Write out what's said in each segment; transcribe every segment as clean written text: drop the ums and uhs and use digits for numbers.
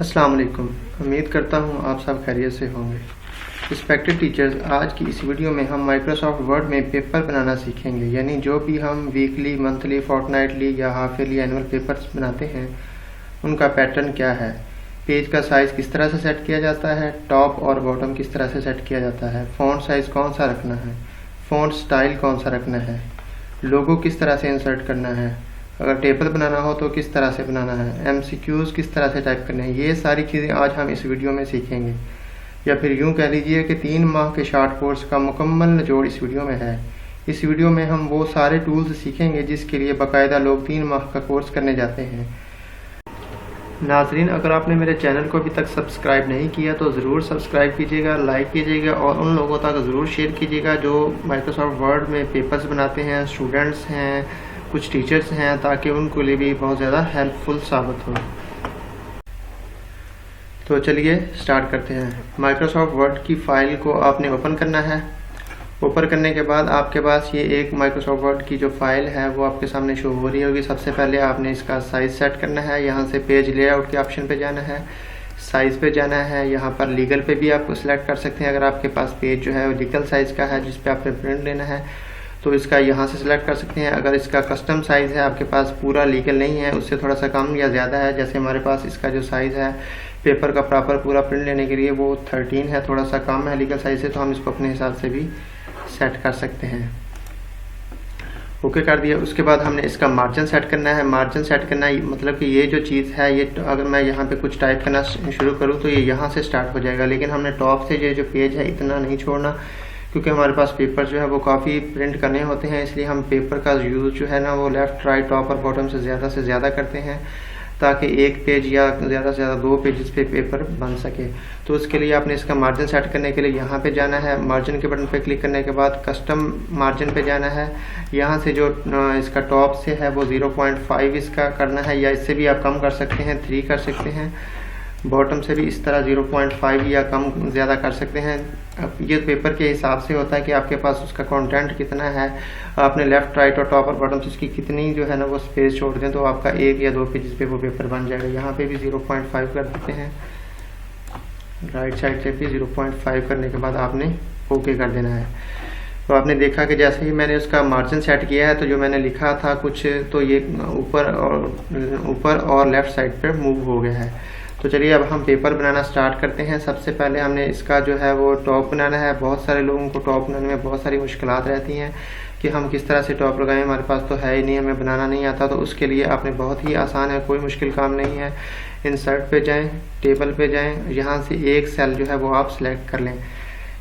अस्सलाम वालेकुम। उम्मीद करता हूँ आप सब खैरियत से होंगे। रिस्पेक्टेड टीचर्स, आज की इस वीडियो में हम माइक्रोसॉफ्ट वर्ड में पेपर बनाना सीखेंगे। यानी जो भी हम वीकली, मंथली, फोर्टनाइटली या हाफ ईयरली, एनुअल पेपर्स बनाते हैं उनका पैटर्न क्या है, पेज का साइज़ किस तरह से सेट किया जाता है, टॉप और बॉटम किस तरह से सेट किया जाता है, फ़ॉन्ट साइज़ कौन सा रखना है, फ़ॉन्ट स्टाइल कौन सा रखना है, लोगो किस तरह से इंसर्ट करना है, अगर टेबल बनाना हो तो किस तरह से बनाना है, MCQs किस तरह से टाइप करने हैं। ये सारी चीज़ें आज हम इस वीडियो में सीखेंगे, या फिर यूँ कह लीजिए कि 3 माह के शॉर्ट कोर्स का मुकम्मल निचोड़ इस वीडियो में है। इस वीडियो में हम वो सारे टूल्स सीखेंगे जिसके लिए बाकायदा लोग 3 माह का कोर्स करने जाते हैं। नाजरीन, अगर आपने मेरे चैनल को अभी तक सब्सक्राइब नहीं किया तो ज़रूर सब्सक्राइब कीजिएगा, लाइक कीजिएगा और उन लोगों तक ज़रूर शेयर कीजिएगा जो माइक्रोसॉफ्ट वर्ड में पेपर्स बनाते हैं, स्टूडेंट्स हैं, कुछ टीचर्स हैं, ताकि उनको लिए भी बहुत ज़्यादा हेल्पफुल साबित हो। तो चलिए स्टार्ट करते हैं। माइक्रोसॉफ्ट वर्ड की फ़ाइल को आपने ओपन करना है। ओपन करने के बाद आपके पास ये एक माइक्रोसॉफ्ट वर्ड की जो फाइल है वो आपके सामने शो हो रही होगी। सबसे पहले आपने इसका साइज़ सेट करना है। यहाँ से पेज लेआउट के ऑप्शन पे जाना है, साइज़ पे जाना है। यहाँ पर लीगल पे भी आपको सिलेक्ट कर सकते हैं अगर आपके पास पेज जो है वो लीगल साइज़ का है जिस पे आपने प्रिंट लेना है तो इसका यहाँ से सिलेक्ट कर सकते हैं। अगर इसका कस्टम साइज़ है, आपके पास पूरा लीगल नहीं है, उससे थोड़ा सा कम या ज़्यादा है, जैसे हमारे पास इसका जो साइज़ है पेपर का प्रॉपर पूरा प्रिंट लेने के लिए वो 13 है, थोड़ा सा कम है लीगल साइज़ से, तो हम इसको अपने हिसाब से भी सेट कर सकते हैं। ओके कर दिया। उसके बाद हमने इसका मार्जिन सेट करना है। मार्जिन सेट करना मतलब कि ये जो चीज़ है ये अगर मैं यहाँ पे कुछ टाइप करना शुरू करूँ तो ये यहाँ से स्टार्ट हो जाएगा, लेकिन हमने टॉप से ये जो पेज है इतना नहीं छोड़ना, क्योंकि हमारे पास पेपर जो है वो काफ़ी प्रिंट करने होते हैं, इसलिए हम पेपर का यूज़ जो है ना वो लेफ़्ट, राइट, टॉप और बॉटम से ज़्यादा करते हैं ताकि एक पेज या ज़्यादा से ज़्यादा 2 पेजेस पे पेपर बन सके। तो उसके लिए आपने इसका मार्जिन सेट करने के लिए यहाँ पे जाना है। मार्जिन के बटन पे क्लिक करने के बाद कस्टम मार्जिन पे जाना है। यहाँ से जो इसका टॉप से है वो 0.5 इसका करना है, या इससे भी आप कम कर सकते हैं, 3 कर सकते हैं। बॉटम से भी इस तरह 0.5 या कम ज़्यादा कर सकते हैं। अब ये पेपर के हिसाब से होता है कि आपके पास उसका कंटेंट कितना है, आपने लेफ़्ट, राइट और टॉप और बॉटम से इसकी कितनी जो है ना वो स्पेस छोड़ दें तो आपका 1 या 2 पेज पे वो पेपर बन जाएगा। यहाँ पे भी 0.5 कर देते हैं। राइट साइड से भी 0.5 करने के बाद आपने ओके कर देना है। तो आपने देखा कि जैसे ही मैंने उसका मार्जिन सेट किया है तो जो मैंने लिखा था कुछ तो ये ऊपर और लेफ़्ट साइड पर मूव हो गया है। तो चलिए अब हम पेपर बनाना स्टार्ट करते हैं। सबसे पहले हमने इसका जो है वो टॉप बनाना है। बहुत सारे लोगों को टॉप बनाने में बहुत सारी मुश्किलात रहती हैं कि हम किस तरह से टॉप लगाएं, हमारे पास तो है ही नहीं, हमें बनाना नहीं आता। तो उसके लिए आपने बहुत ही आसान है, कोई मुश्किल काम नहीं है। इंसर्ट पे जाएं, टेबल पे जाएं, यहाँ से एक सेल जो है वो आप सिलेक्ट कर लें।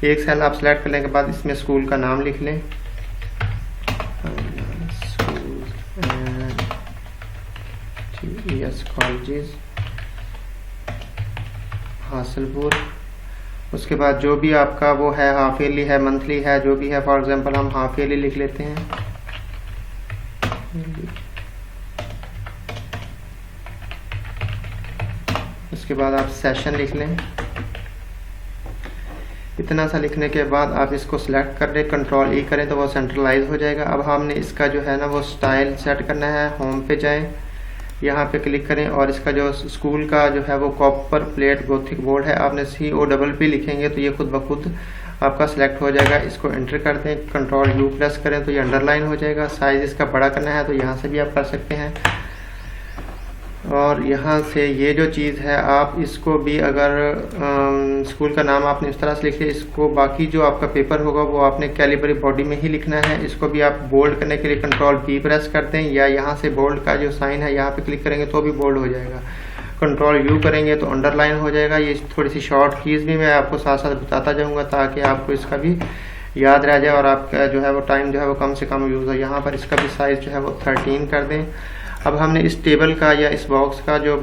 एक सेल आप सिलेक्ट करने के बाद इसमें स्कूल का नाम लिख लें, कॉलेजेस हासिलपुर। उसके बाद जो भी आपका वो है, हाफ ईयरली है, मंथली है, जो भी है, फॉर एग्जांपल हम हाफ ईयरली लिख लेते हैं। उसके बाद आप सेशन लिख लें। इतना सा लिखने के बाद आप इसको सिलेक्ट कर लें, कंट्रोल E करें तो वो सेंट्रलाइज हो जाएगा। अब हमने इसका जो है ना वो स्टाइल सेट करना है। होम पे जाएं, यहाँ पे क्लिक करें और इसका जो स्कूल का जो है वो कॉपर प्लेट गोथिक बोर्ड है, आपने COPP लिखेंगे तो ये खुद ब खुद आपका सिलेक्ट हो जाएगा। इसको एंटर कर दें, कंट्रोल U प्रेस करें तो ये अंडरलाइन हो जाएगा। साइज़ इसका बड़ा करना है तो यहाँ से भी आप कर सकते हैं। और यहाँ से ये जो चीज़ है आप इसको भी अगर स्कूल का नाम आपने इस तरह से लिखे, इसको बाकी जो आपका पेपर होगा वो आपने कैलिबरी बॉडी में ही लिखना है। इसको भी आप बोल्ड करने के लिए कंट्रोल B प्रेस करते हैं, या यहाँ से बोल्ड का जो साइन है यहाँ पे क्लिक करेंगे तो भी बोल्ड हो जाएगा। कंट्रोल U करेंगे तो अंडरलाइन हो जाएगा। ये थोड़ी सी शॉर्ट कीज़ भी मैं आपको साथ साथ बताता जाऊँगा ताकि आपको इसका भी याद रह जाए और आपका जो है वो टाइम जो है वो कम से कम यूज़ हो। यहाँ पर इसका भी साइज़ जो है वो 13 कर दें। अब हमने इस टेबल का या इस बॉक्स का जो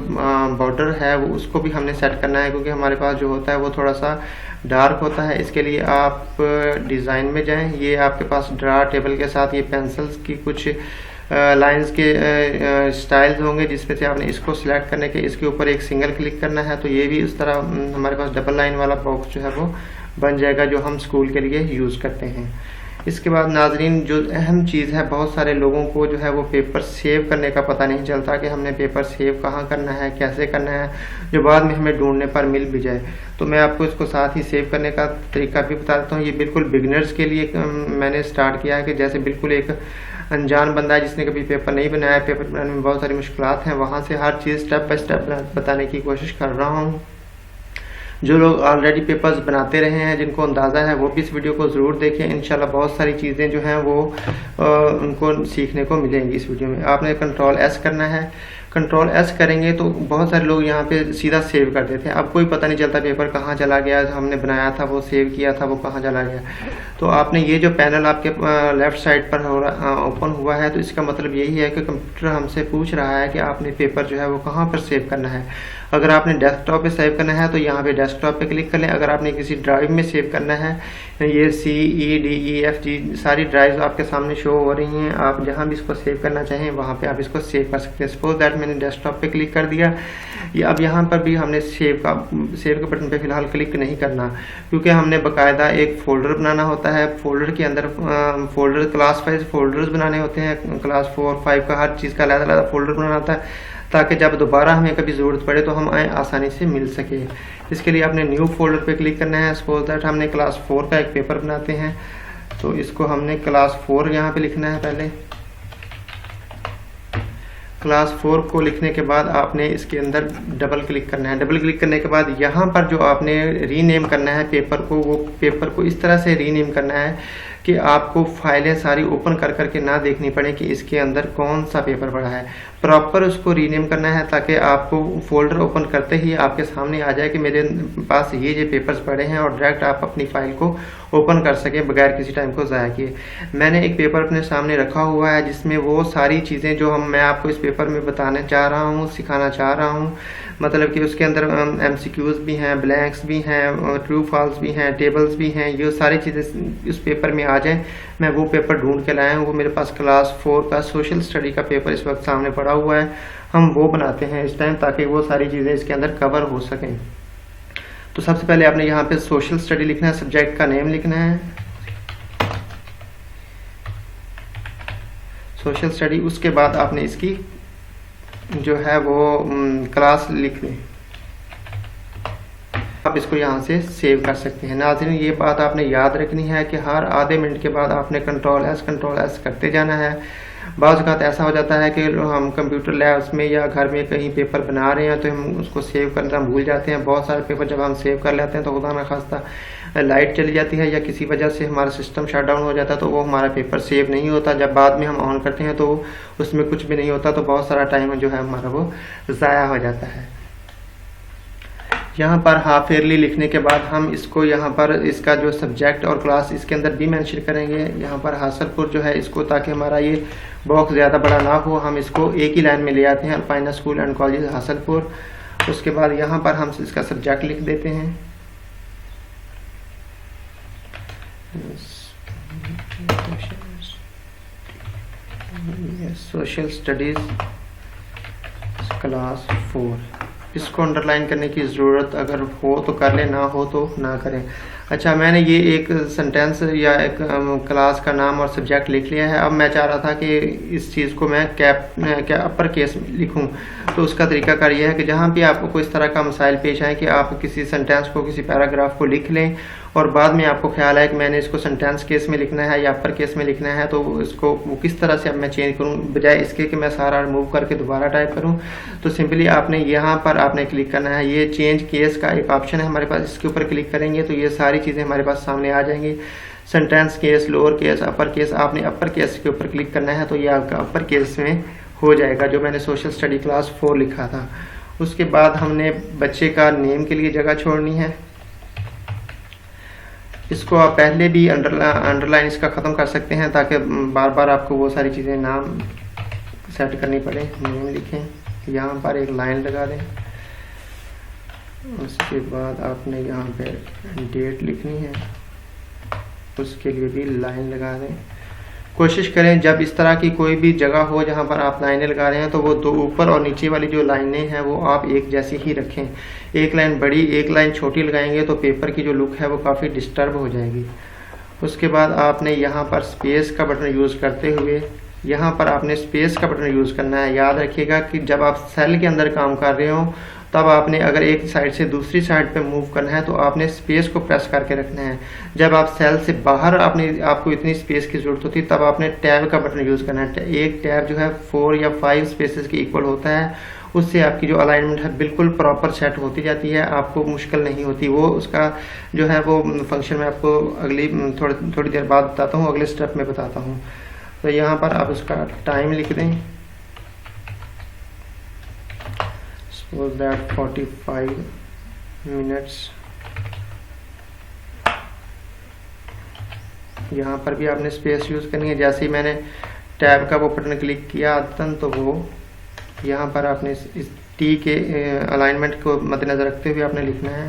बॉर्डर है वो उसको भी हमने सेट करना है, क्योंकि हमारे पास जो होता है वो थोड़ा सा डार्क होता है। इसके लिए आप डिज़ाइन में जाएं। ये आपके पास ड्रा टेबल के साथ ये पेंसिल्स की कुछ लाइंस के स्टाइल्स होंगे जिसमें से आपने इसको सिलेक्ट करने के इसके ऊपर एक सिंगल क्लिक करना है तो ये भी उस तरह हमारे पास डबल लाइन वाला बॉक्स जो है वो बन जाएगा जो हम स्कूल के लिए यूज़ करते हैं। इसके बाद नाजरीन जो अहम चीज़ है, बहुत सारे लोगों को जो है वो पेपर सेव करने का पता नहीं चलता कि हमने पेपर सेव कहाँ करना है, कैसे करना है, जो बाद में हमें ढूंढने पर मिल भी जाए। तो मैं आपको इसको साथ ही सेव करने का तरीका भी बता देता हूँ। ये बिल्कुल बिगनर्स के लिए मैंने स्टार्ट किया है कि जैसे बिल्कुल एक अनजान बंदा है जिसने कभी पेपर नहीं बनाया, पेपर बनाने में बहुत सारी मुश्किलात हैं, वहाँ से हर चीज़ स्टेप बाय स्टेप बताने की कोशिश कर रहा हूँ। जो लोग ऑलरेडी पेपर्स बनाते रहे हैं, जिनको अंदाज़ा है, वो भी इस वीडियो को ज़रूर देखें। इंशाल्लाह बहुत सारी चीज़ें जो हैं वो उनको सीखने को मिलेंगी इस वीडियो में। आपने कंट्रोल एस करना है। कंट्रोल एस करेंगे तो बहुत सारे लोग यहाँ पे सीधा सेव कर देते हैं। अब कोई पता नहीं चलता पेपर कहाँ चला गया, हमने बनाया था वो सेव किया था वो कहाँ चला गया। तो आपने ये जो पैनल आपके लेफ़्ट साइड पर ओपन हुआ है, तो इसका मतलब यही है कि कंप्यूटर हमसे पूछ रहा है कि आपने पेपर जो है वो कहाँ पर सेव करना है। अगर आपने डेस्कटॉप पे सेव करना है तो यहाँ पे डेस्कटॉप पे क्लिक कर लें। अगर आपने किसी ड्राइव में सेव करना है, ये CEDEFG सारी ड्राइव्स आपके सामने शो हो रही हैं, आप जहाँ भी इसको सेव करना चाहें वहाँ पे आप इसको सेव कर सकते हैं। सपोज दैट मैंने डेस्कटॉप पे क्लिक कर दिया, या अब यहाँ पर भी हमने सेव के बटन पे फिलहाल क्लिक नहीं करना, क्योंकि हमने बाकायदा एक फ़ोल्डर बनाना होता है। फ़ोल्डर के अंदर फोल्डर क्लास वाइज फ़ोल्डर्स बनाने होते हैं, क्लास 4, 5 का हर चीज़ का अलग-अलग फ़ोल्डर बनाना होता है, ताकि जब दोबारा हमें कभी ज़रूरत पड़े तो हम आसानी से मिल सके। इसके लिए आपने न्यू फोल्डर पे क्लिक करना है। सपोज दैट हमने क्लास 4 का एक पेपर बनाते हैं, तो इसको हमने क्लास 4 यहाँ पे लिखना है। पहले क्लास 4 को लिखने के बाद आपने इसके अंदर डबल क्लिक करना है। डबल क्लिक करने के बाद यहाँ पर जो आपने रीनेम करना है पेपर को, वो पेपर को इस तरह से रीनेम करना है कि आपको फाइलें सारी ओपन कर करके ना देखनी पड़े कि इसके अंदर कौन सा पेपर पड़ा है। प्रॉपर उसको रीनेम करना है ताकि आपको फोल्डर ओपन करते ही आपके सामने आ जाए कि मेरे पास ये पेपर्स पड़े हैं, और डायरेक्ट आप अपनी फाइल को ओपन कर सकें बगैर किसी टाइम को ज़ाया किए। मैंने एक पेपर अपने सामने रखा हुआ है जिसमें वो सारी चीज़ें जो मैं आपको इस पेपर में बताना चाह रहा हूँ, सिखाना चाह रहा हूँ, मतलब कि उसके अंदर MCQs भी हैं, ब्लैंक्स भी हैं, ट्रू फॉल्स भी हैं, टेबल्स भी हैं, ये सारी चीज़ें उस पेपर में आ जाएं। मैं वो पेपर ढूंढ के लाया हूँ। वो मेरे पास क्लास 4 का सोशल स्टडी का पेपर इस वक्त सामने पड़ा हुआ है। हम वो बनाते हैं इस टाइम ताकि वो सारी चीज़ें इसके अंदर कवर हो सकें। तो सबसे पहले आपने यहाँ पे सोशल स्टडी लिखना है, सब्जेक्ट का नेम लिखना है सोशल स्टडी। उसके बाद आपने इसकी जो है वो क्लास लिख लें। आप इसको यहाँ से सेव कर सकते हैं। नाज़रीन ये बात आपने याद रखनी है कि हर आधे मिनट के बाद आपने कंट्रोल एस करते जाना है। बाज़ औक़ात ऐसा हो जाता है कि हम कंप्यूटर लैब्स में या घर में कहीं पेपर बना रहे हैं तो हम उसको सेव करना भूल जाते हैं। बहुत सारे पेपर जब हम सेव कर लेते हैं तो खुदा न खास्ता लाइट चली जाती है या किसी वजह से हमारा सिस्टम शट डाउन हो जाता है, तो वो हमारा पेपर सेव नहीं होता। जब बाद में हम ऑन करते हैं तो उसमें कुछ भी नहीं होता, तो बहुत सारा टाइम जो है हमारा वो ज़ाया हो जाता है। यहाँ पर हाफ ईयरली लिखने के बाद हम इसको यहाँ पर इसका जो सब्जेक्ट और क्लास इसके अंदर भी मेंशन करेंगे। यहाँ पर हासलपुर जो है इसको, ताकि हमारा ये बॉक्स ज़्यादा बड़ा ना हो, हम इसको एक ही लाइन में ले आते हैं, अल्पाइना स्कूल एंड कॉलेज हासलपुर। उसके बाद यहाँ पर हम इसका सब्जेक्ट लिख देते हैं सोशल स्टडीज़ क्लास 4। इसको अंडरलाइन करने की ज़रूरत अगर हो तो कर लें, ना हो तो ना करें। अच्छा, मैंने ये एक सेंटेंस या एक क्लास का नाम और सब्जेक्ट लिख लिया है। अब मैं चाह रहा था कि इस चीज़ को मैं अपर केस में लिखूं, तो उसका तरीकाकार यह है कि जहाँ भी आपको इस तरह का मसाइल पेश आए कि आप किसी सेंटेंस को, किसी पैराग्राफ को लिख लें और बाद में आपको ख्याल है कि मैंने इसको सेंटेंस केस में लिखना है या अपर केस में लिखना है, तो इसको वो किस तरह से अब मैं चेंज करूं, बजाय इसके कि मैं सारा रिमूव करके दोबारा टाइप करूं। तो सिंपली आपने यहाँ पर आपने क्लिक करना है। ये चेंज केस का एक ऑप्शन है हमारे पास, इसके ऊपर क्लिक करेंगे तो ये सारी चीज़ें हमारे पास सामने आ जाएंगी। Sentence case, lower case, upper case. आपने अपर केस के ऊपर क्लिक करना है तो ये आपका अपर केस में हो जाएगा, जो मैंने सोशल स्टडी क्लास 4 लिखा था। उसके बाद हमने बच्चे का नेम के लिए जगह छोड़नी है। इसको आप पहले भी अंडरलाइन इसका ख़त्म कर सकते हैं ताकि बार बार आपको वो सारी चीज़ें नाम सेट करनी पड़े। नेम लिखें, यहाँ पर एक लाइन लगा दें। उसके बाद आपने यहाँ पे डेट लिखनी है, उसके लिए भी लाइन लगा दें। कोशिश करें जब इस तरह की कोई भी जगह हो जहाँ पर आप लाइनें लगा रहे हैं तो वो दो ऊपर और नीचे वाली जो लाइनें हैं वो आप एक जैसी ही रखें। एक लाइन बड़ी, एक लाइन छोटी लगाएंगे तो पेपर की जो लुक है वो काफ़ी डिस्टर्ब हो जाएगी। उसके बाद आपने यहाँ पर स्पेस का बटन यूज़ करते हुए यहाँ पर आपने स्पेस का बटन यूज़ करना है। याद रखिएगा कि जब आप सेल के अंदर काम कर रहे हो तब आपने अगर एक साइड से दूसरी साइड पे मूव करना है तो आपने स्पेस को प्रेस करके रखना है। जब आप सेल से बाहर आपको इतनी स्पेस की ज़रूरत होती है तब आपने टैब का बटन यूज़ करना है। एक टैब जो है 4 या 5 स्पेसेस के इक्वल होता है, उससे आपकी जो अलाइनमेंट है बिल्कुल प्रॉपर सेट होती जाती है, आपको मुश्किल नहीं होती। वो उसका जो है वो फंक्शन मैं आपको अगली थोड़ी देर बाद बताता हूँ, अगले स्टेप में बताता हूँ। तो यहाँ पर आप उसका टाइम लिख दें, सपोज दैट 45 मिनट्स। यहाँ पर भी आपने स्पेस यूज़ करनी है। जैसे ही मैंने टैब का वो बटन क्लिक किया आदतन तो वो यहाँ पर आपने इस टी के अलाइनमेंट को मद्देनजर रखते हुए आपने लिखना है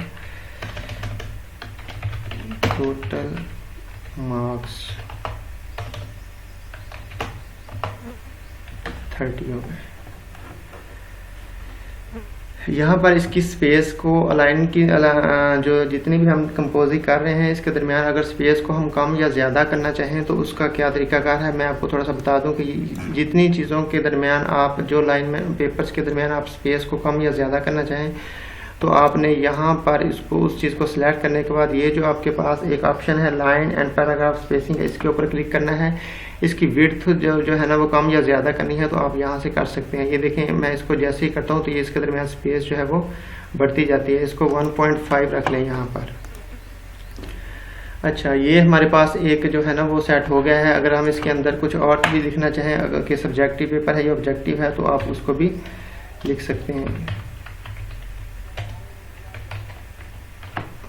टोटल मार्क्स 30 हो गए। यहाँ पर इसकी स्पेस को अलाइन की जो जितनी भी हम कंपोजिंग कर रहे हैं इसके दरमियान अगर स्पेस को हम कम या ज़्यादा करना चाहें तो उसका क्या तरीकाकार है मैं आपको थोड़ा सा बता दूं कि जितनी चीज़ों के दरमियान आप जो लाइन में पेपर्स के दरमियान आप स्पेस को कम या ज़्यादा करना चाहें तो आपने यहाँ पर इसको उस चीज़ को सिलेक्ट करने के बाद ये जो आपके पास एक ऑप्शन है लाइन एंड पैराग्राफ स्पेसिंग, इसके ऊपर क्लिक करना है। इसकी विड्थ जो है ना वो कम या ज़्यादा करनी है तो आप यहाँ से कर सकते हैं। ये देखें मैं इसको जैसे ही करता हूँ तो ये इसके दरमियान स्पेस जो है वो बढ़ती जाती है। इसको 1.5 रख लें यहाँ पर। अच्छा, ये हमारे पास एक जो है ना वो सेट हो गया है। अगर हम इसके अंदर कुछ और भी लिखना चाहें, अगर कि सब्जेक्टिव पेपर है या ऑब्जेक्टिव है तो आप उसको भी लिख सकते हैं।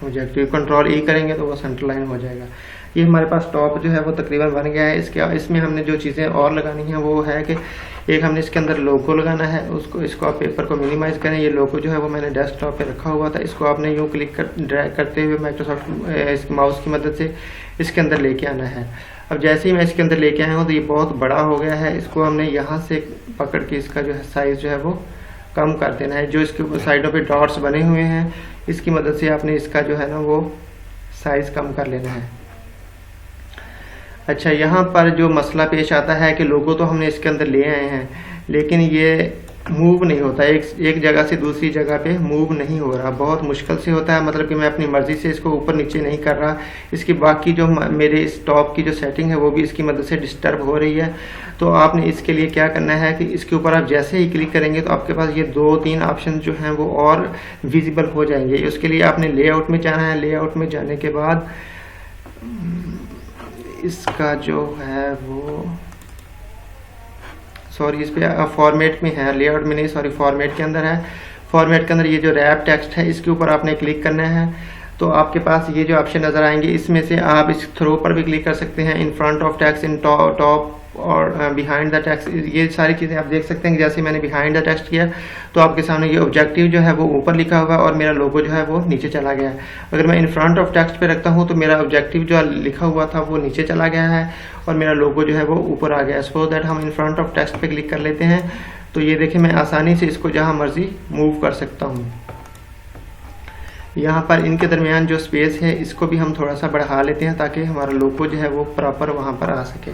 ऑब्जेक्टिव कंट्रोल ई करेंगे तो वो सेंटर लाइन हो जाएगा। ये हमारे पास टॉप जो है वो तकरीबन बन गया है। इसमें हमने जो चीज़ें और लगानी है वो है कि एक हमने इसके अंदर लोगो लगाना है। इसको आप पेपर को मिनिमाइज करें। ये लोगो जो है वो मैंने डेस्कटॉप पे रखा हुआ था, इसको आपने यूँ ड्रैग करते हुए माइक्रोसॉफ्ट इस माउस की मदद से इसके अंदर लेके आना है। अब जैसे ही मैं इसके अंदर लेके आया हूँ तो ये बहुत बड़ा हो गया है। इसको हमने यहाँ से पकड़ के इसका जो है साइज़ जो है वो कम कर देना है। जो इसके साइडों पे डॉट्स बने हुए हैं इसकी मदद से आपने इसका जो है ना वो साइज़ कम कर लेना है। अच्छा, यहाँ पर जो मसला पेश आता है कि लोगो तो हमने इसके अंदर ले आए हैं लेकिन ये मूव नहीं होता, एक जगह से दूसरी जगह पे मूव नहीं हो रहा, बहुत मुश्किल से होता है। मतलब कि मैं अपनी मर्ज़ी से इसको ऊपर नीचे नहीं कर रहा। इसकी बाकी जो मेरे इस टॉप की जो सेटिंग है वो भी इसकी मदद से डिस्टर्ब हो रही है। तो आपने इसके लिए क्या करना है कि इसके ऊपर आप जैसे ही क्लिक करेंगे तो आपके पास ये 2-3 ऑप्शन जो हैं वो और विजिबल हो जाएंगे। उसके लिए आपने लेआउट में जाना है। लेआउट में जाने के बाद इसका जो है वो सॉरी इस पे फॉर्मेट में है, लेआउट में नहीं, सॉरी फॉर्मेट के अंदर है। फॉर्मेट के अंदर ये जो रैप टेक्स्ट है इसके ऊपर आपने क्लिक करना है तो आपके पास ये जो ऑप्शन नज़र आएंगे इसमें से आप इस थ्रो पर भी क्लिक कर सकते हैं, इन front of text, in top और बिहाइंड द टेक्स्ट। ये सारी चीज़ें आप देख सकते हैं। जैसे मैंने बिहाइंड द टेक्स्ट किया तो आपके सामने ये ऑब्जेक्टिव जो है वो ऊपर लिखा हुआ है और मेरा लोगो जो है वो नीचे चला गया है। अगर मैं इन फ्रंट ऑफ टेक्स्ट पे रखता हूँ तो मेरा ऑब्जेक्टिव जो लिखा हुआ था वो नीचे चला गया है और मेरा लोगो जो है वो ऊपर आ गया है। सो दैट हम इन फ्रंट ऑफ टेक्स्ट पे क्लिक कर लेते हैं तो ये देखें मैं आसानी से इसको जहाँ मर्जी मूव कर सकता हूँ। यहाँ पर इनके दरमियान जो स्पेस है इसको भी हम थोड़ा सा बढ़ा लेते हैं ताकि हमारा लोगो जो है वो प्रॉपर वहाँ पर आ सके।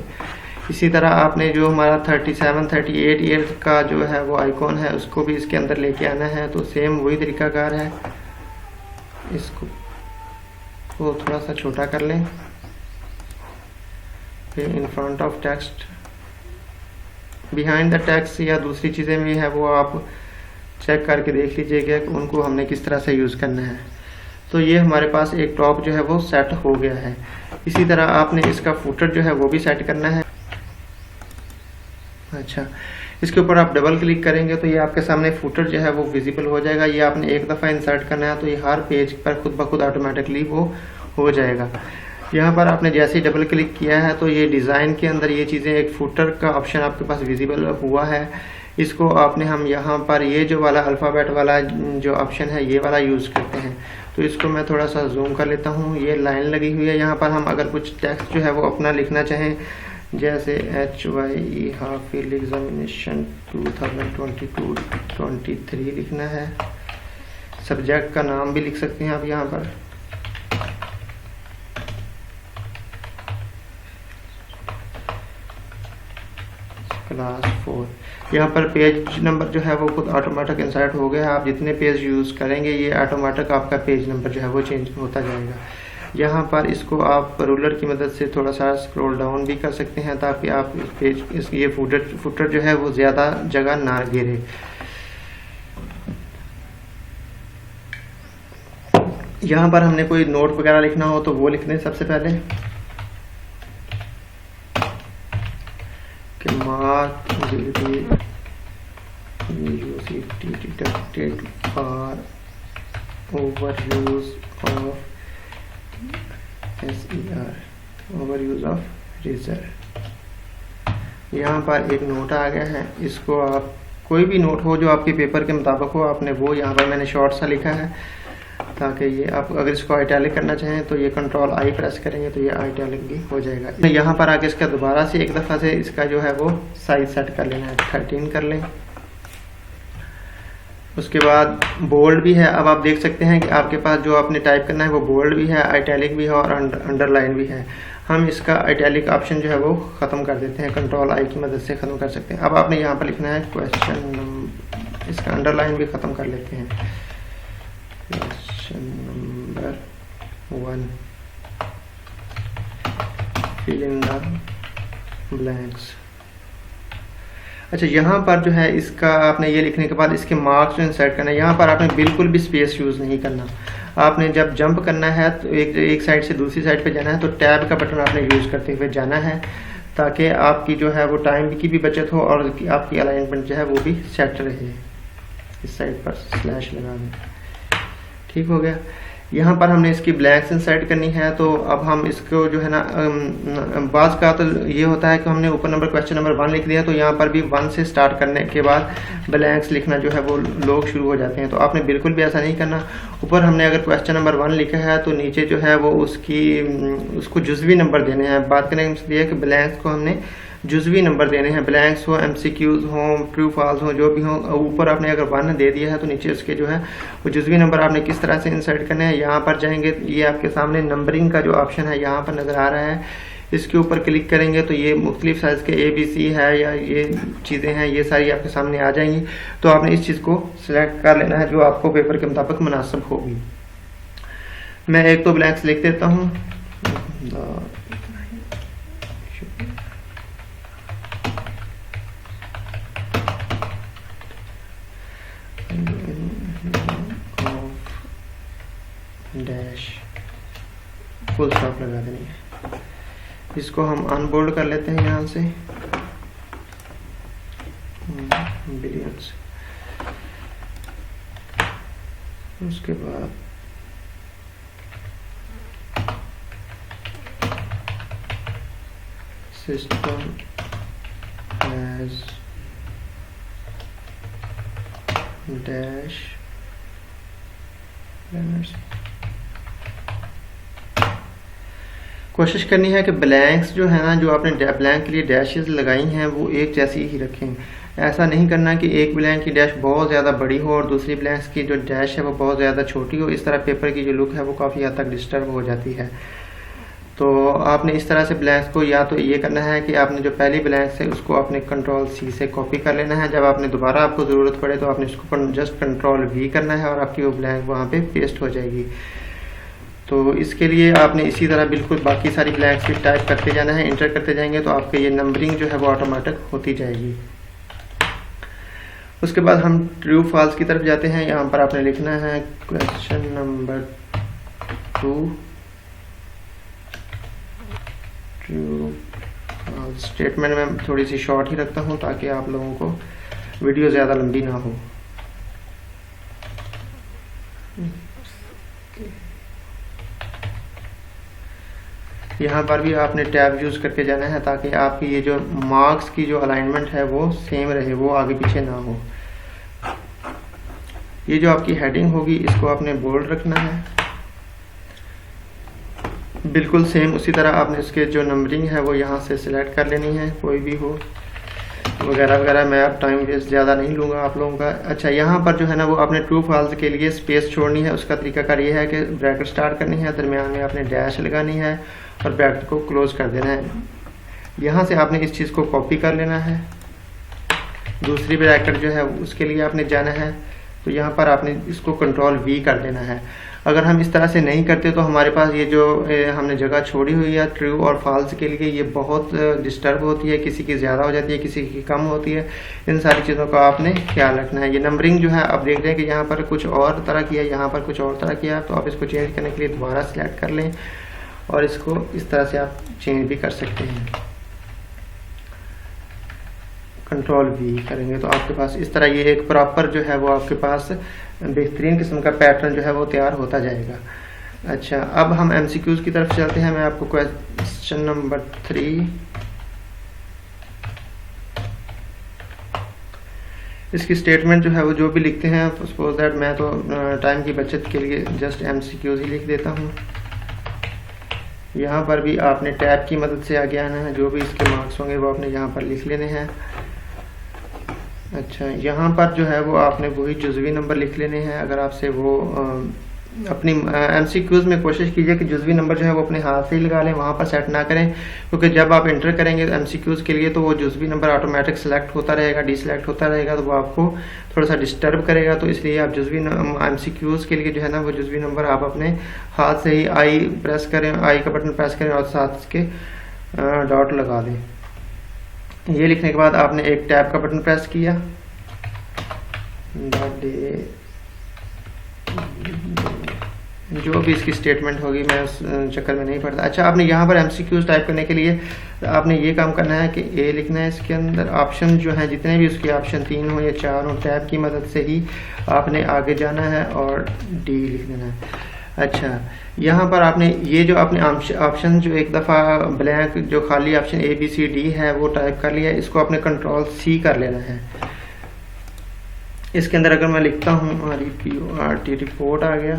इसी तरह आपने जो हमारा 37-38 ईयर का जो है वो आइकॉन है उसको भी इसके अंदर लेके आना है। तो सेम वही तरीकाकार है, इसको वो थोड़ा सा छोटा कर लें। फिर इन front of text, behind the text या दूसरी चीज़ें भी है वो आप चेक करके देख लीजिएगा कि उनको हमने किस तरह से यूज़ करना है। तो ये हमारे पास एक टॉप जो है वो सेट हो गया है। इसी तरह आपने इसका फुटर जो है वो भी सेट करना है। अच्छा, इसके ऊपर आप डबल क्लिक करेंगे तो ये आपके सामने फुटर जो है वो विजिबल हो जाएगा। ये आपने एक दफ़ा इंसर्ट करना है तो ये हर पेज पर खुद ब खुद ऑटोमेटिकली वो हो जाएगा। यहाँ पर आपने जैसे ही डबल क्लिक किया है तो ये डिज़ाइन के अंदर ये चीज़ें एक फुटर का ऑप्शन आपके पास विजिबल हुआ है। इसको आपने हम यहाँ पर ये जो वाला अल्फ़ाबेट वाला जो ऑप्शन है ये वाला यूज़ करते हैं। तो इसको मैं थोड़ा सा जूम कर लेता हूँ। ये लाइन लगी हुई है। यहाँ पर हम अगर कुछ टेक्स्ट जो है वो अपना लिखना चाहें जैसे HYE हाफिल एग्जामिनेशन 2022-23 लिखना है। सब्जेक्ट का नाम भी लिख सकते हैं आप यहाँ पर। क्लास 4। यहाँ पर पेज नंबर जो है वो खुद ऑटोमेटिक इंसर्ट हो गया है। आप जितने पेज यूज़ करेंगे ये ऑटोमेटिक आपका पेज नंबर जो है वो चेंज होता जाएगा। यहाँ पर इसको आप रूलर की मदद से थोड़ा सा स्क्रॉल डाउन भी कर सकते हैं ताकि आप इस पेज ये फुटर जो है वो ज़्यादा जगह ना गिरे। यहाँ पर हमने कोई नोट वगैरह लिखना हो तो वो लिख दें सबसे पहले कि mark will be deducted for over use of SER, over use of eraser. यहाँ पर एक नोट आ गया है, इसको आप कोई भी नोट हो जो आपके पेपर के मुताबिक हो, आपने वो यहाँ पर मैंने शॉर्ट सा लिखा है ताकि ये आप अगर इसको आइटैलिक करना चाहें तो ये कंट्रोल आई प्रेस करेंगे तो ये आइटैलिक भी हो जाएगा। यहाँ पर आके इसका दोबारा से एक दफ़ा से इसका जो है वो साइज सेट कर लेना है, 13 कर लें। उसके बाद बोल्ड भी है। अब आप देख सकते हैं कि आपके पास जो आपने टाइप करना है वो बोल्ड भी है, आइटैलिक भी है और अंडरलाइन भी है। हम इसका आइटैलिक ऑप्शन जो है वो ख़त्म कर देते हैं, कंट्रोल आई की मदद से ख़त्म कर सकते हैं। अब आपने यहाँ पर लिखना है क्वेश्चन, इसका अंडरलाइन भी ख़त्म कर लेते हैं, question number 1, fill in the blanks. अच्छा, यहाँ पर जो है इसका आपने ये लिखने के बाद इसके मार्क्स जो इंसर्ट करना है, यहाँ पर आपने बिल्कुल भी स्पेस यूज़ नहीं करना। आपने जब जंप करना है तो एक साइड से दूसरी साइड पे जाना है तो टैब का बटन आपने यूज़ करते हुए जाना है ताकि आपकी जो है वो टाइम की भी बचत हो और आपकी अलाइनमेंट जो है वो भी सेट रहे। इस साइड पर स्लैश लगा दें, ठीक हो गया। यहाँ पर हमने इसकी ब्लैंक्स इंसर्ट करनी है तो अब हम इसको जो है ना बाज़ का तो ये होता है कि हमने ऊपर नंबर क्वेश्चन नंबर 1 लिख दिया तो यहाँ पर भी 1 से स्टार्ट करने के बाद ब्लैंक्स लिखना जो है वो लोग शुरू हो जाते हैं। तो आपने बिल्कुल भी ऐसा नहीं करना। ऊपर हमने अगर क्वेश्चन नंबर 1 लिखा है तो नीचे जो है वो उसको जुज़वी नंबर देने हैं। बात करने का ये है कि ब्लैंक्स को हमने जुज़वी नंबर देने हैं, ब्लैंक्स हो, MCQs हो, ट्रू फॉल्स हो, जो भी हो। ऊपर आपने अगर 1 दे दिया है तो नीचे उसके जो है वो जुज़वी नंबर आपने किस तरह से इंसर्ट करने हैं। यहाँ पर जाएंगे, ये आपके सामने नंबरिंग का जो ऑप्शन है यहाँ पर नज़र आ रहा है, इसके ऊपर क्लिक करेंगे तो ये मुख्तलिफ साइज़ के ABC है या ये चीज़ें हैं, ये सारी आपके सामने आ जाएंगी। तो आपने इस चीज़ को सिलेक्ट कर लेना है जो आपको पेपर के मुताबिक मुनासिब होगी। मैं एक तो ब्लैंक्स लिख देता हूँ, डैश फुल स्टॉप लगा देनी है। इसको हम अनबोल्ड कर लेते हैं यहाँ से, बिलियंस। उसके बाद सिस्टम हैज डैश लर्नर्स। कोशिश करनी है कि ब्लैंक्स जो है ना, जो आपने ब्लैंक के लिए डैशेस लगाई हैं वो एक जैसी ही रखें। ऐसा नहीं करना कि एक ब्लैंक की डैश बहुत ज़्यादा बड़ी हो और दूसरी ब्लैंक्स की जो डैश है वो बहुत ज़्यादा छोटी हो। इस तरह पेपर की जो लुक है वो काफ़ी हद तक डिस्टर्ब हो जाती है। तो आपने इस तरह से ब्लैंक्स को या तो ये करना है कि आपने जो पहली ब्लैंक्स है उसको आपने कंट्रोल C से कॉपी कर लेना है। जब आपने दोबारा आपको ज़रूरत पड़े तो आपने इसको जस्ट कंट्रोल V करना है और आपकी वो ब्लैंक वहाँ पे पेस्ट हो जाएगी। तो इसके लिए आपने इसी तरह बिल्कुल बाकी सारी ब्लैंक्स भी टाइप करते जाना है, इंटर करते जाएंगे तो आपके ये नंबरिंग जो है वो ऑटोमेटिक होती जाएगी। उसके बाद हम ट्रू फॉल्स की तरफ जाते हैं। यहाँ पर आपने लिखना है question number 2, true false. Statement में थोड़ी सी शॉर्ट ही रखता हूँ ताकि आप लोगों को वीडियो ज़्यादा लंबी ना हो। यहाँ पर भी आपने टैब यूज़ करके जाना है ताकि आपकी ये जो मार्क्स की जो अलाइनमेंट है वो सेम रहे, वो आगे पीछे ना हो। ये जो आपकी हेडिंग होगी इसको आपने बोल्ड रखना है, बिल्कुल सेम उसी तरह आपने इसके जो नंबरिंग है वो यहाँ से सिलेक्ट कर लेनी है, कोई भी हो वगैरह वगैरह। मैं अब टाइम वेस्ट ज़्यादा नहीं लूँगा आप लोगों का। अच्छा, यहाँ पर जो है ना वो आपने ट्रू फॉल्स के लिए स्पेस छोड़नी है। उसका तरीकाकार ये है कि ब्रैकेट स्टार्ट करनी है, दरमियान में आपने डैश लगानी है और ब्रैकेट को क्लोज कर देना है। यहाँ से आपने इस चीज़ को कॉपी कर लेना है दूसरी ब्रैकेट जो है उसके लिए आपने जाना है, तो यहाँ पर आपने इसको कंट्रोल V कर देना है। अगर हम इस तरह से नहीं करते तो हमारे पास ये जो हमने जगह छोड़ी हुई है ट्रू और फॉल्स के लिए, ये बहुत डिस्टर्ब होती है, किसी की ज़्यादा हो जाती है, किसी की कम होती है। इन सारी चीज़ों का आपने ख्याल रखना है। ये नंबरिंग जो है आप देख रहे हैं कि यहाँ पर कुछ और तरह की है, यहाँ पर कुछ और तरह की है, तो आप इसको चेंज करने के लिए दोबारा सिलेक्ट कर लें और इसको इस तरह से आप चेंज भी कर सकते हैं। कंट्रोल V करेंगे तो आपके पास इस तरह ये एक प्रॉपर जो है वो आपके पास बेहतरीन किस्म का पैटर्न जो है वो तैयार होता जाएगा। अच्छा, अब हम MCQs की तरफ चलते हैं। मैं आपको क्वेश्चन नंबर 3 इसकी स्टेटमेंट जो है वो जो भी लिखते हैं, सपोज दैट मैं तो टाइम की बचत के लिए जस्ट MCQs ही लिख देता हूँ। यहाँ पर भी आपने टैब की मदद से आगे आना है, जो भी इसके मार्क्स होंगे वो आपने यहाँ पर लिख लेने हैं। अच्छा, यहाँ पर जो है वो आपने वही जुज़वी नंबर लिख लेने हैं। अगर आपसे वो अपनी MCQs में कोशिश कीजिए कि जुज़वी नंबर जो है वो अपने हाथ से ही लगा लें, वहाँ पर सेट ना करें, क्योंकि जब आप एंटर करेंगे MCQs के लिए तो वो जुज़वी नंबर ऑटोमेटिक सेलेक्ट होता रहेगा, डिसलेक्ट होता रहेगा, तो वो आपको थोड़ा सा डिस्टर्ब करेगा। तो इसलिए आप जुज़वी MCQs के लिए जो है ना वो जुज़वी नंबर आप अपने हाथ से ही आई प्रेस करें, आई का बटन प्रेस करें और साथ इसके डॉट लगा दें। ये लिखने के बाद आपने एक टैब का बटन प्रेस किया, जो भी इसकी स्टेटमेंट होगी मैं उस चक्कर में नहीं पड़ता। अच्छा, आपने यहाँ पर MCQs टाइप करने के लिए आपने ये काम करना है कि A लिखना है, इसके अंदर ऑप्शन जो हैं जितने भी उसके ऑप्शन 3 हो या 4 हो, टैब की मदद से ही आपने आगे जाना है और D लिख देना है। अच्छा, यहाँ पर आपने ये जो आपने ऑप्शन जो एक दफ़ा ब्लैंक जो खाली ऑप्शन ABCD है वो टाइप कर लिया है, इसको आपने कंट्रोल C कर लेना है। इसके अंदर अगर मैं लिखता हूँ REPORT रिपोर्ट आ गया,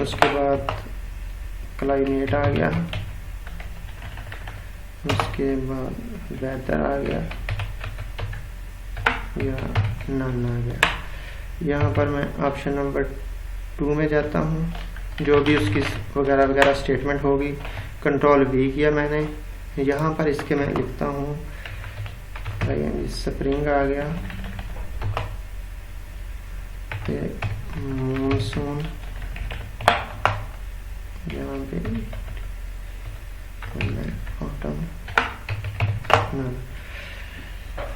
उसके बाद क्लाइमेट आ गया, उसके बाद वेदर आ गया या नन आ गया। यहाँ पर मैं ऑप्शन नंबर 2 में जाता हूँ, जो भी उसकी वगैरह वगैरह स्टेटमेंट होगी, कंट्रोल V किया मैंने। यहाँ पर इसके मैं लिखता हूँ स्प्रिंग आ गया, मानसून, यहाँ पे ऑटम।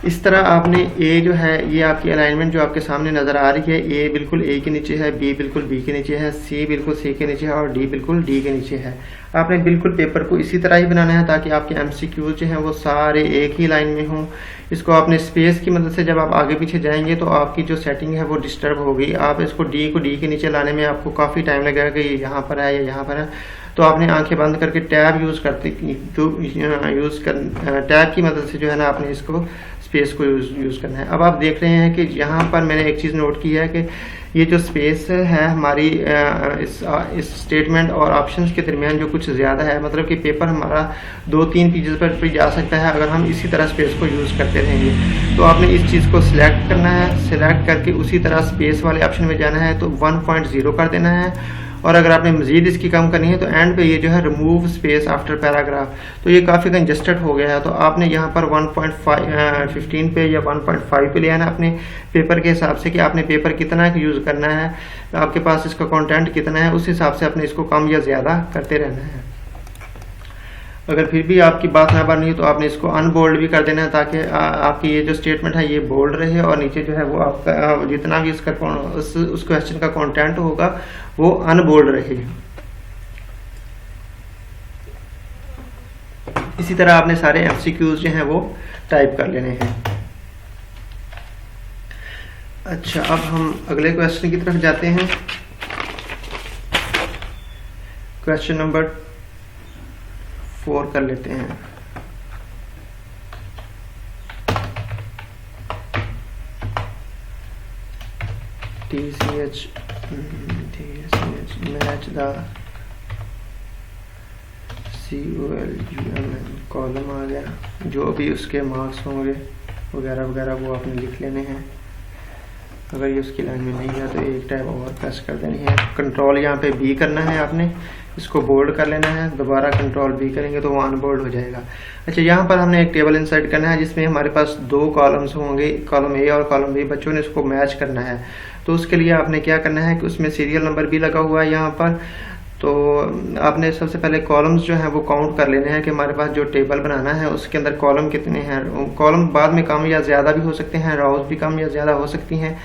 इस तरह आपने A जो है ये आपकी अलाइनमेंट जो आपके सामने नज़र आ रही है, A बिल्कुल A के नीचे है, B बिल्कुल B के नीचे है, C बिल्कुल C के नीचे है और D बिल्कुल D के नीचे है। आपने बिल्कुल पेपर को इसी तरह ही बनाना है ताकि आपके MCQs जो हैं वो सारे एक ही लाइन में हों। इसको आपने स्पेस की मदद से जब आप आगे पीछे जाएंगे तो आपकी जो सेटिंग है वो डिस्टर्ब होगी। आप इसको D को D के नीचे लाने में आपको काफ़ी टाइम लगेगा कि ये यहाँ पर है या यहाँ पर है, तो आपने आंखें बंद करके टैब टैब की मदद से जो है ना आपने इसको स्पेस को यूज़ करना है। अब आप देख रहे हैं कि यहाँ पर मैंने एक चीज़ नोट की है कि ये जो स्पेस है हमारी इस स्टेटमेंट और ऑप्शंस के दरमियान जो कुछ ज़्यादा है, मतलब कि पेपर हमारा 2-3 पेजेस पर भी जा सकता है अगर हम इसी तरह स्पेस को यूज़ करते रहेंगे। तो आपने इस चीज़ को सिलेक्ट करना है, सिलेक्ट करके उसी तरह स्पेस वाले ऑप्शन में जाना है तो 1.0 कर देना है। और अगर आपने मज़ीद इसकी कम करनी है तो एंड पे ये जो है रिमूव स्पेस आफ्टर पैराग्राफ, तो ये काफ़ी कंजस्टेड हो गया है, तो आपने यहाँ पर 1.15 पे या 1.5 पे ले आना अपने पेपर के हिसाब से कि आपने पेपर कितना यूज़ करना है, आपके पास इसका कंटेंट कितना है, उस हिसाब से आपने इसको कम या ज़्यादा करते रहना है। अगर फिर भी आपकी बात ना बन रही तो आपने इसको अनबोल्ड भी कर देना है ताकि आपकी ये जो स्टेटमेंट है ये बोल्ड रहे और नीचे जो है वो आपका जितना भी उसका उस क्वेश्चन का कंटेंट होगा वो अनबोल्ड रहे। इसी तरह आपने सारे MCQs जो हैं वो टाइप कर लेने हैं। अच्छा, अब हम अगले क्वेश्चन की तरफ जाते हैं। क्वेश्चन नंबर 4 कर लेते हैं। TCH match the COLUMN column आ गया, जो भी उसके मार्क्स होंगे वगैरह वगैरह वो आपने लिख लेने हैं। अगर ये उसकी लाइन में नहीं गया तो एक टैब और प्रेस कर देनी है। कंट्रोल यहाँ पे B करना है आपने, इसको बोल्ड कर लेना है, दोबारा कंट्रोल B करेंगे तो वो अनबोल्ड हो जाएगा। अच्छा, यहाँ पर हमने एक टेबल इंसर्ट करना है जिसमें हमारे पास 2 कॉलम्स होंगे, कॉलम A और कॉलम B। बच्चों ने इसको मैच करना है, तो उसके लिए आपने क्या करना है कि उसमें सीरियल नंबर भी लगा हुआ है यहाँ पर। तो आपने सबसे पहले कॉलम्स जो हैं वो काउंट कर लेने हैं कि हमारे पास जो टेबल बनाना है उसके अंदर कॉलम कितने हैं। कॉलम बाद में कम या ज़्यादा भी हो सकते हैं, राउज भी कम या ज़्यादा हो सकती हैं,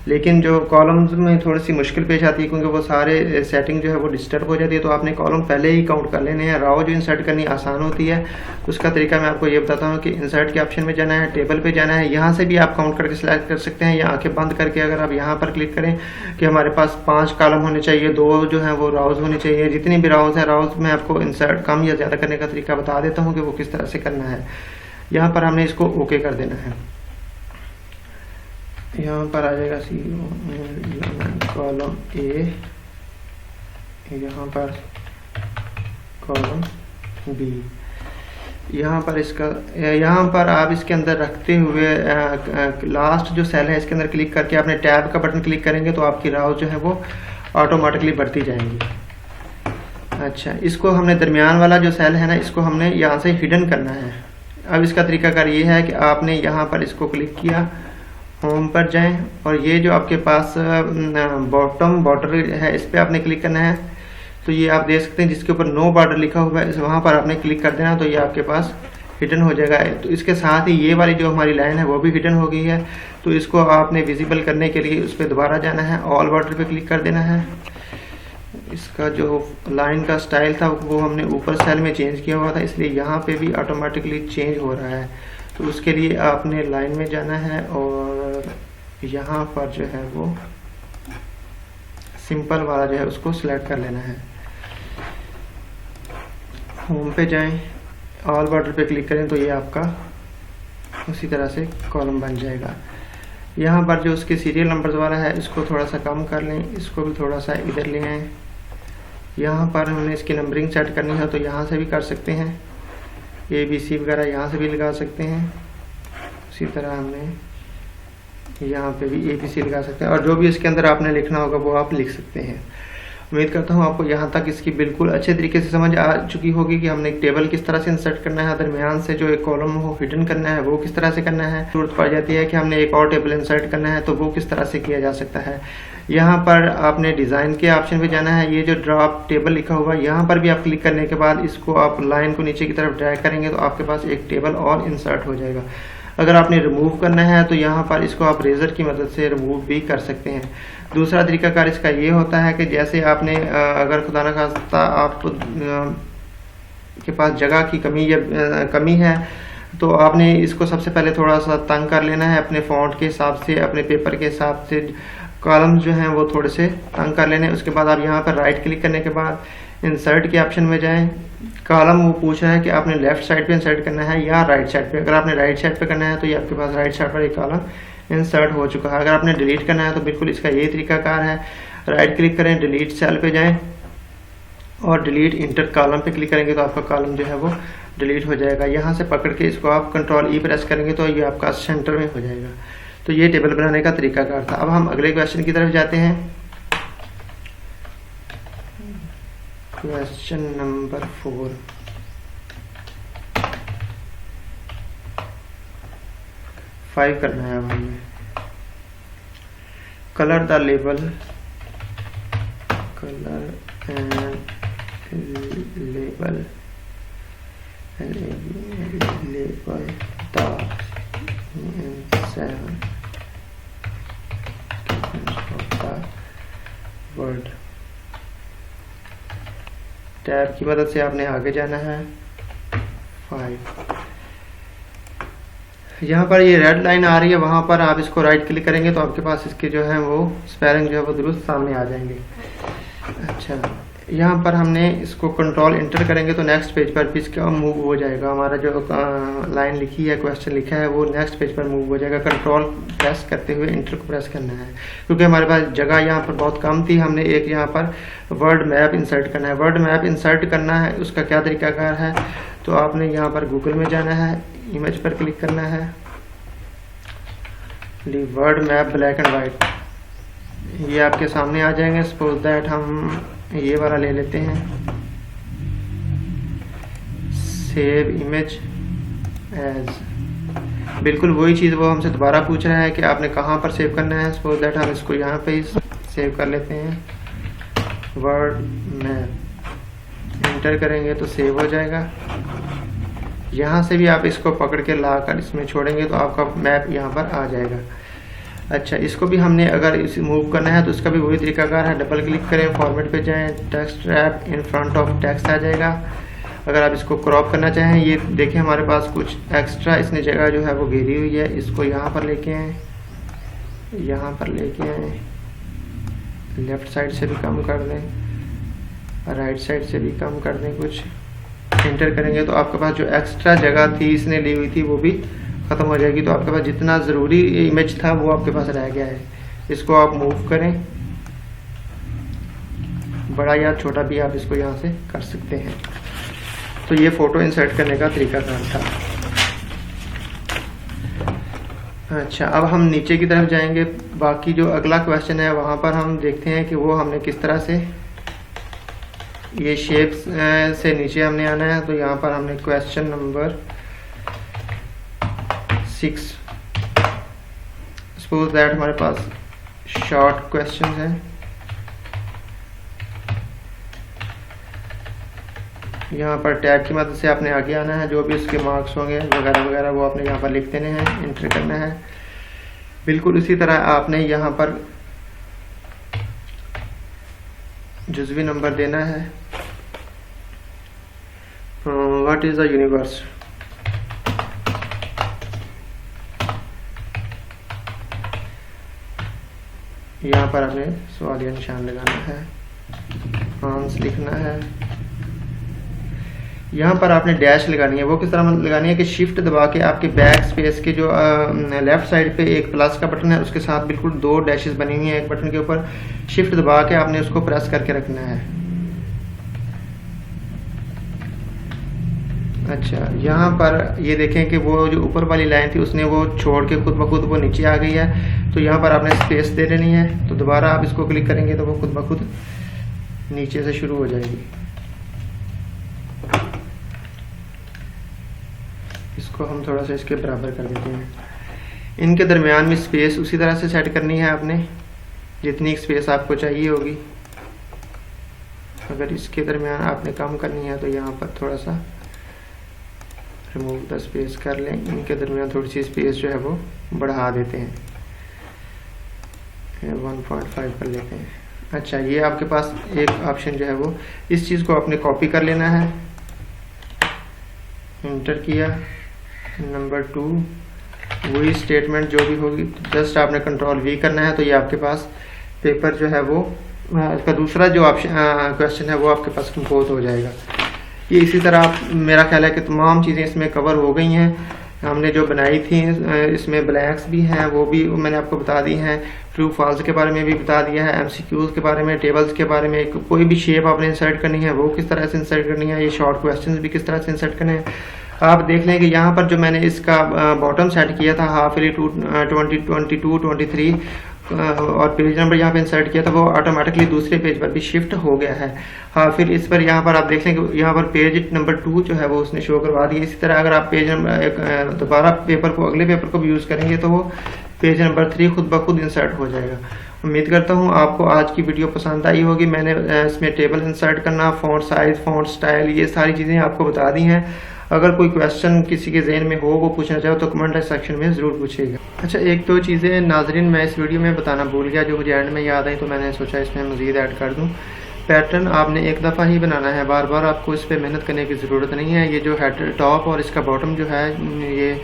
लेकिन जो कॉलम्स में थोड़ी सी मुश्किल पेश आती है क्योंकि वो सारे सेटिंग जो है वो डिस्टर्ब हो जाती है। तो आपने कॉलम पहले ही काउंट कर लेने हैं। राव जो इंसर्ट करनी आसान होती है, उसका तरीका मैं आपको ये बताता हूँ कि इंसर्ट के ऑप्शन में जाना है, टेबल पे जाना है, यहाँ से भी आप काउंट करके सिलेक्ट कर सकते हैं, या आंखें बंद करके अगर आप यहाँ पर क्लिक करें कि हमारे पास 5 कॉलम होने चाहिए, 2 जो है वो राउज होने चाहिए। जितनी भी राउज है, राउज मैं आपको इंसर्ट कम या ज़्यादा करने का तरीका बता देता हूँ कि वो किस तरह से करना है। यहाँ पर हमने इसको ओके कर देना है। यहाँ पर आ जाएगा कॉलम A, यहाँ पर कॉलम B, यहाँ पर इसका, यहाँ पर आप इसके अंदर रखते हुए लास्ट जो सेल है इसके अंदर क्लिक करके आपने टैब का बटन क्लिक करेंगे तो आपकी राव जो है वो ऑटोमेटिकली बढ़ती जाएंगी। अच्छा, इसको हमने दरमियान वाला जो सेल है ना, इसको हमने यहाँ से हिडन करना है। अब इसका तरीकाकार ये है कि आपने यहाँ पर इसको क्लिक किया, होम पर जाएं और ये जो आपके पास बॉटम बॉर्डर है इस पर आपने क्लिक करना है। तो ये आप देख सकते हैं जिसके ऊपर नो बॉर्डर लिखा हुआ है, वहाँ पर आपने क्लिक कर देना, तो ये आपके पास हिडन हो जाएगा। तो इसके साथ ही ये वाली जो हमारी लाइन है वो भी हिडन हो गई है। तो इसको आपने विजिबल करने के लिए उस पर दोबारा जाना है, ऑल बॉर्डर पे क्लिक कर देना है। इसका जो लाइन का स्टाइल था वो हमने ऊपर सेल में चेंज किया हुआ था, इसलिए यहाँ पे भी ऑटोमेटिकली चेंज हो रहा है। तो उसके लिए आपने लाइन में जाना है और यहाँ पर जो है वो सिंपल वाला जो है उसको सिलेक्ट कर लेना है। होम पे जाएं, ऑल बॉर्डर पे क्लिक करें तो ये आपका उसी तरह से कॉलम बन जाएगा। यहाँ पर जो उसके सीरियल नंबर्स वाला है इसको थोड़ा सा कम कर लें, इसको भी थोड़ा सा इधर ले आएँ। यहाँ पर हमने इसकी नंबरिंग सेट करनी है तो यहाँ से भी कर सकते हैं, ABC वगैरह यहाँ से भी लगा सकते हैं। उसी तरह हमने यहाँ पे भी ABC लगा सकते हैं और जो भी इसके अंदर आपने लिखना होगा वो आप लिख सकते हैं। उम्मीद करता हूँ आपको यहाँ तक इसकी बिल्कुल अच्छे तरीके से समझ आ चुकी होगी कि हमने एक टेबल किस तरह से इंसर्ट करना है, दरमियान से जो एक कॉलम हो हिडन करना है वो किस तरह से करना है। जरूरत पड़ जाती है कि हमने एक और टेबल इंसर्ट करना है तो वो किस तरह से किया जा सकता है। यहाँ पर आपने डिज़ाइन के ऑप्शन पे जाना है, ये जो ड्रॉप टेबल लिखा हुआ है यहाँ पर भी आप क्लिक करने के बाद इसको आप लाइन को नीचे की तरफ ड्रैग करेंगे तो आपके पास एक टेबल और इंसर्ट हो जाएगा। अगर आपने रिमूव करना है तो यहाँ पर इसको आप रेजर की मदद से रिमूव भी कर सकते हैं। दूसरा तरीकाकार इसका ये होता है कि जैसे आपने अगर खुदा न खास्ता आप के पास जगह की कमी है तो आपने इसको सबसे पहले थोड़ा सा तंग कर लेना है अपने फॉन्ट के हिसाब से, अपने पेपर के हिसाब से कॉलम्स जो हैं वो थोड़े से तंग कर लेने। उसके बाद आप यहाँ पर राइट क्लिक करने के बाद इंसर्ट के ऑप्शन में जाएं। कॉलम वो पूछ रहा है कि आपने लेफ्ट साइड पे इंसर्ट करना है या राइट साइड पे। अगर आपने राइट साइड पे करना है तो ये आपके पास राइट साइड पर एक कॉलम इंसर्ट हो चुका है। अगर आपने डिलीट करना है तो बिल्कुल इसका यही तरीकाकार है, राइट क्लिक करें, डिलीट सेल पे जाएं और डिलीट इंटर कॉलम पे क्लिक करेंगे तो आपका कॉलम जो है वो डिलीट हो जाएगा। यहाँ से पकड़ के इसको आप कंट्रोल E प्रेस करेंगे तो ये आपका सेंटर में हो जाएगा। तो ये टेबल बनाने का तरीकाकार था। अब हम अगले क्वेश्चन की तरफ जाते हैं। Question number 4। फाइव करना है अब हमें। Colour the label, colour and label label the 7 word. Tab की मदद से आपने आगे जाना है। 5 यहाँ पर ये रेड लाइन आ रही है, वहाँ पर आप इसको राइट क्लिक करेंगे तो आपके पास इसके जो है वो स्पेलिंग जो है वो दुरुस्त सामने आ जाएंगे। अच्छा, यहाँ पर हमने इसको कंट्रोल इंटर करेंगे तो नेक्स्ट पेज पर भी इसका मूव हो जाएगा। हमारा जो लाइन लिखी है, क्वेश्चन लिखा है वो नेक्स्ट पेज पर मूव हो जाएगा। कंट्रोल प्रेस करते हुए इंटर को प्रेस करना है क्योंकि हमारे पास जगह यहाँ पर बहुत कम थी। हमने एक यहाँ पर वर्ड मैप इंसर्ट करना है। वर्ड मैप इंसर्ट करना है, उसका क्या तरीकाकार है तो आपने यहाँ पर गूगल में जाना है, इमेज पर क्लिक करना है, word map black and white, ये आपके सामने आ जाएंगे। सपोज दैट हम ये वाला ले लेते हैं, सेव इमेज एज। बिल्कुल वही चीज़ वो हमसे दोबारा पूछ रहा है कि आपने कहाँ पर सेव करना है। सपोज दैट हम इसको यहाँ पे ही सेव कर लेते हैं, वर्ड मैप एंटर करेंगे तो सेव हो जाएगा। यहाँ से भी आप इसको पकड़ के ला कर इसमें छोड़ेंगे तो आपका मैप यहाँ पर आ जाएगा। अच्छा, इसको भी हमने अगर इसे मूव करना है तो इसका भी वही तरीकाकार है। डबल क्लिक करें, फॉर्मेट पे जाएं, text wrap in front of text आ जाएगा। अगर आप इसको क्रॉप करना चाहें, ये देखिए हमारे पास कुछ एक्स्ट्रा इसने जगह जो है वो घेरी हुई है, इसको यहाँ पर लेके आए, यहाँ पर लेके आए, लेफ्ट साइड से भी कम कर दें, राइट साइड से भी कम कर दें कुछ। एंटर करेंगे तो आपके पास जो एक्स्ट्रा जगह थी इसने ली हुई थी वो भी ख़त्म हो जाएगी। तो आपके पास जितना ज़रूरी इमेज था वो आपके पास रह गया है। इसको आप मूव करें, बड़ा या छोटा भी आप इसको यहाँ से कर सकते हैं। तो ये फ़ोटो इंसर्ट करने का तरीका था। अच्छा, अब हम नीचे की तरफ जाएंगे। बाकी जो अगला क्वेश्चन है वहाँ पर हम देखते हैं कि वो हमने किस तरह से ये शेप्स से नीचे हमने आना है। तो यहाँ पर हमने क्वेश्चन नंबर 6, सपोज दैट हमारे पास शॉर्ट क्वेश्चन है। यहाँ पर टैब की मदद से आपने आगे आना है, जो भी उसके मार्क्स होंगे वगैरह वगैरह वो आपने यहाँ पर लिख देने हैं, एंटर करना है। बिल्कुल इसी तरह आपने यहाँ पर जुज़वी नंबर देना है। व्हाट इज द यूनिवर्स, यहाँ पर आपने सवालिया निशान लगाना है, आंसर लिखना है। यहाँ पर आपने डैश लगानी है। वो किस तरह लगानी है कि शिफ्ट दबा के आपके बैक स्पेस के जो लेफ्ट साइड पे एक प्लस का बटन है उसके साथ बिल्कुल 2 डैशेस बनी हुई हैं एक बटन के ऊपर। शिफ्ट दबा के आपने उसको प्रेस करके रखना है। अच्छा, यहाँ पर ये देखें कि वो जो ऊपर वाली लाइन थी उसने वो छोड़ के खुद ब खुद वो नीचे आ गई है। तो यहाँ पर आपने स्पेस दे देनी है। तो दोबारा आप इसको क्लिक करेंगे तो वो खुद ब खुद नीचे से शुरू हो जाएगी। इसको हम थोड़ा सा इसके बराबर कर देते हैं। इनके दरमियान में स्पेस उसी तरह से सेट करनी है आपने, जितनी स्पेस आपको चाहिए होगी। अगर इसके दरमियान आपने कम करनी है तो यहाँ पर थोड़ा सा रिमूव द स्पेस कर लें। इनके दरमियान थोड़ी सी स्पेस जो है वो बढ़ा देते हैं, 1.5 कर लेते हैं। अच्छा, ये आपके पास एक ऑप्शन जो है वो, इस चीज़ को आपने कॉपी कर लेना है। इंटर किया, नंबर 2 वही स्टेटमेंट जो भी होगी जस्ट आपने कंट्रोल V करना है। तो ये आपके पास पेपर जो है वो इसका दूसरा जो ऑप्शन क्वेश्चन है वो आपके पास कंपोज हो जाएगा। ये इसी तरह मेरा ख्याल है कि तमाम चीज़ें इसमें कवर हो गई हैं। हमने जो बनाई थी इसमें ब्लैंक्स भी हैं, वो भी मैंने आपको बता दी हैं। ट्रू फॉल्स के बारे में भी बता दिया है, MCQs के बारे में, टेबल्स के बारे में, कोई भी शेप आपने इंसर्ट करनी है वो किस तरह से इंसर्ट करनी है, ये शॉर्ट क्वेश्चंस भी किस तरह से इंसर्ट करने हैं। आप देख लें कि यहाँ पर जो मैंने इसका बॉटम सेट किया था हाफिली 2022 23 और पेज नंबर यहाँ पे इंसर्ट किया था वो ऑटोमेटिकली दूसरे पेज पर भी शिफ्ट हो गया है। हाँ, फिर इस पर यहाँ पर आप देख लें कि यहाँ पर पेज नंबर 2 जो है वो उसने शो करवा दिया। इसी तरह अगर आप पेज नंबर दोबारा पेपर को अगले पेपर को भी यूज़ करेंगे तो वो पेज नंबर 3 खुद ब खुद इंसर्ट हो जाएगा। उम्मीद करता हूँ आपको आज की वीडियो पसंद आई होगी। मैंने इसमें टेबल इंसर्ट करना, फॉन्ट साइज, फॉन्ट स्टाइल, ये सारी चीज़ें आपको बता दी हैं। अगर कोई क्वेश्चन किसी के जहन में हो वो पूछना चाहो तो कमेंट सेक्शन में ज़रूर पूछिएगा। अच्छा, एक दो चीज़ें नाजरीन मैं इस वीडियो में बताना भूल गया जो मुझे एंड में याद आई, तो मैंने सोचा इसमें मज़ीद ऐड कर दूँ। पैटर्न आपने एक दफ़ा ही बनाना है, बार बार आपको इस पर मेहनत करने की ज़रूरत नहीं है। ये जो हेडर टॉप और इसका बॉटम जो है, ये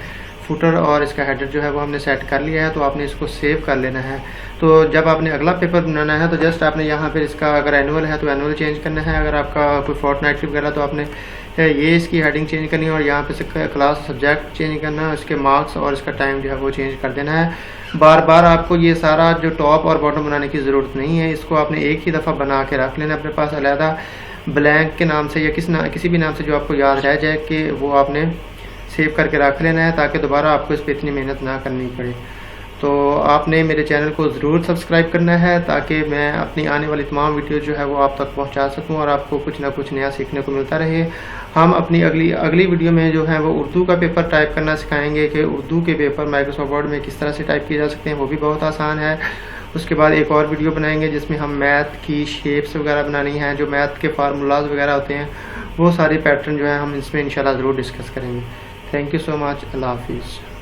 फुटर और इसका हेडर जो है वो हमने सेट कर लिया है। तो आपने इसको सेव कर लेना है। तो जब आपने अगला पेपर बनाना है तो जस्ट आपने यहाँ पर इसका अगर एनुअल है तो एनुअल चेंज करना है, अगर आपका कोई फोर्टनाइटली वगैरह तो आपने ये इसकी हेडिंग चेंज करनी है और यहाँ पे क्लास सब्जेक्ट चेंज करना है, इसके मार्क्स और इसका टाइम जो है वो चेंज कर देना है। बार बार आपको ये सारा जो टॉप और बॉटम बनाने की ज़रूरत नहीं है। इसको आपने एक ही दफ़ा बना के रख लेना अपने पास अलहदा ब्लैंक के नाम से या किसी भी नाम से जो आपको याद रह जाए कि वो आपने सेव करके रख लेना है, ताकि दोबारा आपको इस पर इतनी मेहनत ना करनी पड़े। तो आपने मेरे चैनल को ज़रूर सब्सक्राइब करना है ताकि मैं अपनी आने वाली तमाम वीडियो जो है वो आप तक पहुंचा सकूं और आपको कुछ ना कुछ नया सीखने को मिलता रहे। हम अपनी अगली वीडियो में जो है वो उर्दू का पेपर टाइप करना सिखाएंगे कि उर्दू के पेपर माइक्रोसॉफ्ट वर्ड में किस तरह से टाइप किए जा सकते हैं, वो भी बहुत आसान है। उसके बाद एक और वीडियो बनाएंगे जिसमें हम मैथ की शेप्स वगैरह बनानी है, जो मैथ के फार्मूलाज वगैरह होते हैं वो सारे पैटर्न जो है हम इसमें इंशाल्लाह ज़रूर डिस्कस करेंगे। Thank you so much. अल्लाह हाफिज़।